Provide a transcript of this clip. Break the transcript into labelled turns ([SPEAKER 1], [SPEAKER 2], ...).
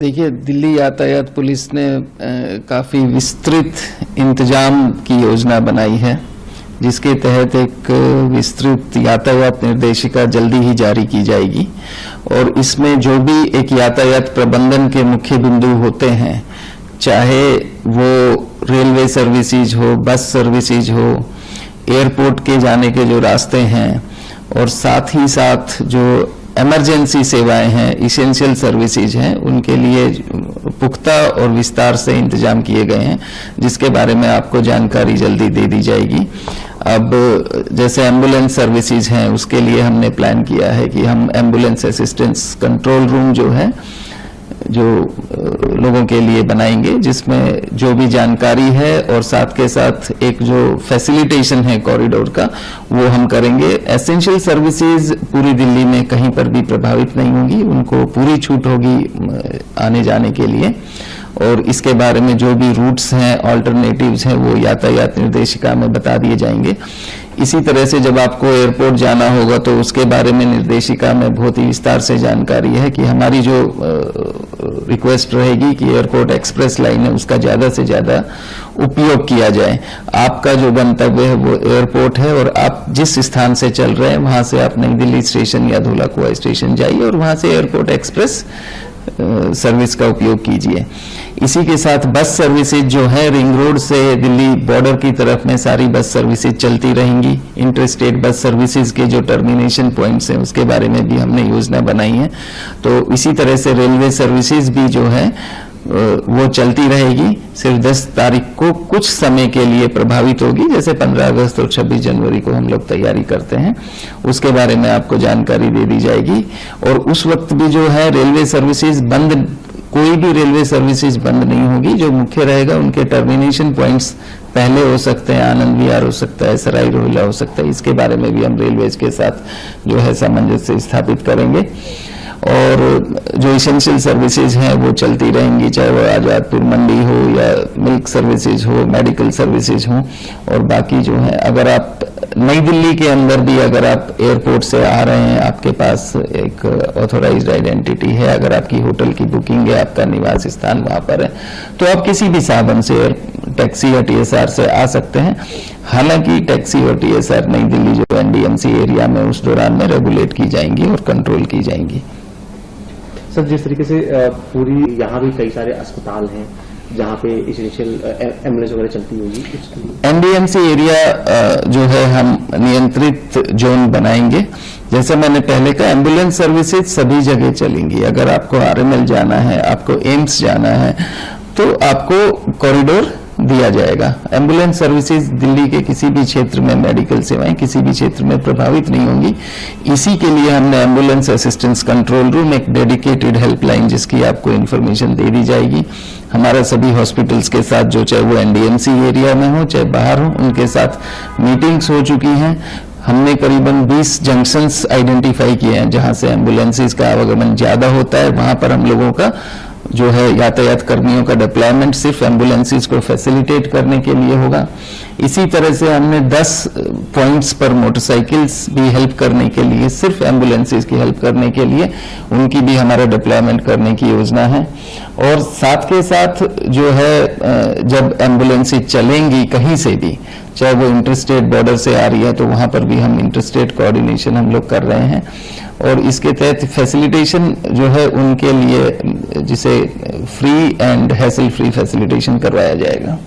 [SPEAKER 1] देखिए, दिल्ली यातायात पुलिस ने काफ़ी विस्तृत इंतजाम की योजना बनाई है, जिसके तहत एक विस्तृत यातायात निर्देशिका जल्दी ही जारी की जाएगी। और इसमें जो भी एक यातायात प्रबंधन के मुख्य बिंदु होते हैं, चाहे वो रेलवे सर्विसेज हो, बस सर्विसेज हो, एयरपोर्ट के जाने के जो रास्ते हैं, और साथ ही साथ जो इमरजेंसी सेवाएं हैं, इसेंशियल सर्विसेज हैं, उनके लिए पुख्ता और विस्तार से इंतजाम किए गए हैं, जिसके बारे में आपको जानकारी जल्दी दे दी जाएगी। अब जैसे एम्बुलेंस सर्विसेज हैं, उसके लिए हमने प्लान किया है कि हम एम्बुलेंस असिस्टेंस कंट्रोल रूम जो है, जो लोगों के लिए बनाएंगे, जिसमें जो भी जानकारी है और साथ के साथ एक जो फैसिलिटेशन है कॉरिडोर का, वो हम करेंगे। एसेंशियल सर्विसेज पूरी दिल्ली में कहीं पर भी प्रभावित नहीं होगी, उनको पूरी छूट होगी आने जाने के लिए। और इसके बारे में जो भी रूट्स हैं, ऑल्टरनेटिव्स हैं, वो यातायात निर्देशिका में बता दिए जाएंगे। इसी तरह से जब आपको एयरपोर्ट जाना होगा तो उसके बारे में निर्देशिका में बहुत ही विस्तार से जानकारी है कि हमारी जो रिक्वेस्ट रहेगी कि एयरपोर्ट एक्सप्रेस लाइन है, उसका ज़्यादा से ज़्यादा उपयोग किया जाए। आपका जो गंतव्य है वो एयरपोर्ट है, और आप जिस स्थान से चल रहे हैं वहाँ से आप नई दिल्ली स्टेशन या धौला कुआं स्टेशन जाइए और वहाँ से एयरपोर्ट एक्सप्रेस सर्विस का उपयोग कीजिए। इसी के साथ बस सर्विसेज जो है, रिंग रोड से दिल्ली बॉर्डर की तरफ में सारी बस सर्विसेज चलती रहेंगी। इंटरस्टेट बस सर्विसेज के जो टर्मिनेशन पॉइंट्स हैं, उसके बारे में भी हमने योजना बनाई है। तो इसी तरह से रेलवे सर्विसेज भी जो है वो चलती रहेगी। सिर्फ 10 तारीख को कुछ समय के लिए प्रभावित होगी, जैसे 15 अगस्त और 26 जनवरी को हम लोग तैयारी करते हैं, उसके बारे में आपको जानकारी दे दी जाएगी। और उस वक्त भी जो है रेलवे सर्विसेज बंद, कोई भी रेलवे सर्विसेज बंद नहीं होगी। जो मुख्य रहेगा, उनके टर्मिनेशन पॉइंट्स पहले हो सकते हैं, आनंद विहार हो सकता है, सराय रोहिल्ला हो सकता है, इसके बारे में भी हम रेलवेज के साथ जो है सामंजस्य स्थापित करेंगे। और जो इसेंशियल सर्विसेज हैं वो चलती रहेंगी, चाहे वो आजादपुर मंडी हो या मिल्क सर्विसेज हो, मेडिकल सर्विसेज हो। और बाकी जो है, अगर आप नई दिल्ली के अंदर भी अगर आप एयरपोर्ट से आ रहे हैं, आपके पास एक ऑथोराइज्ड आइडेंटिटी है, अगर आपकी होटल की बुकिंग है, आपका निवास स्थान वहाँ पर है, तो आप किसी भी साधन से, टैक्सी या टीएसआर से आ सकते हैं। हालांकि टैक्सी और टीएसआर नई दिल्ली जो एनडीएमसी एरिया में उस दौरान में रेगुलेट की जाएंगी और कंट्रोल की जाएंगी।
[SPEAKER 2] सर, जिस तरीके से पूरी यहाँ भी कई सारे अस्पताल हैं जहाँ पे इसेंशियल एम्बुलेंस वगैरह चलती होगी,
[SPEAKER 1] एनडीएमसी एरिया जो है हम नियंत्रित जोन बनाएंगे। जैसे मैंने पहले कहा, एम्बुलेंस सर्विसेज सभी जगह चलेंगी। अगर आपको आरएमएल जाना है, आपको एम्स जाना है, तो आपको कॉरिडोर दिया जाएगा। एम्बुलेंस सर्विसेज दिल्ली के किसी भी क्षेत्र में, मेडिकल सेवाएं किसी भी क्षेत्र में प्रभावित नहीं होंगी। इसी के लिए हमने एम्बुलेंस असिस्टेंस कंट्रोल रूम, एक डेडिकेटेड हेल्पलाइन जिसकी आपको इन्फॉर्मेशन दे दी जाएगी। हमारा सभी हॉस्पिटल्स के साथ, जो चाहे वो एनडीएमसी एरिया में हो चाहे बाहर हो, उनके साथ मीटिंग्स हो चुकी हैं। हमने करीबन 20 जंक्शंस आइडेंटिफाई किए हैं जहां से एम्बुलेंसेज का आवागमन ज्यादा होता है। वहां पर हम लोगों का जो है यातायात कर्मियों का डिप्लॉयमेंट सिर्फ एम्बुलेंसेज को फैसिलिटेट करने के लिए होगा। इसी तरह से हमने 10 पॉइंट्स पर मोटरसाइकिल्स भी हेल्प करने के लिए, सिर्फ एम्बुलेंसेज की हेल्प करने के लिए, उनकी भी हमारा डिप्लॉयमेंट करने की योजना है। और साथ के साथ जो है, जब एम्बुलेंसेज चलेंगी कहीं से भी, चाहे वो इंटरस्टेट बॉर्डर से आ रही है, तो वहां पर भी हम इंटरस्टेट कोऑर्डिनेशन हम लोग कर रहे हैं। और इसके तहत फैसिलिटेशन जो है उनके लिए, जिसे free and hassle free facilitation करवाया जाएगा।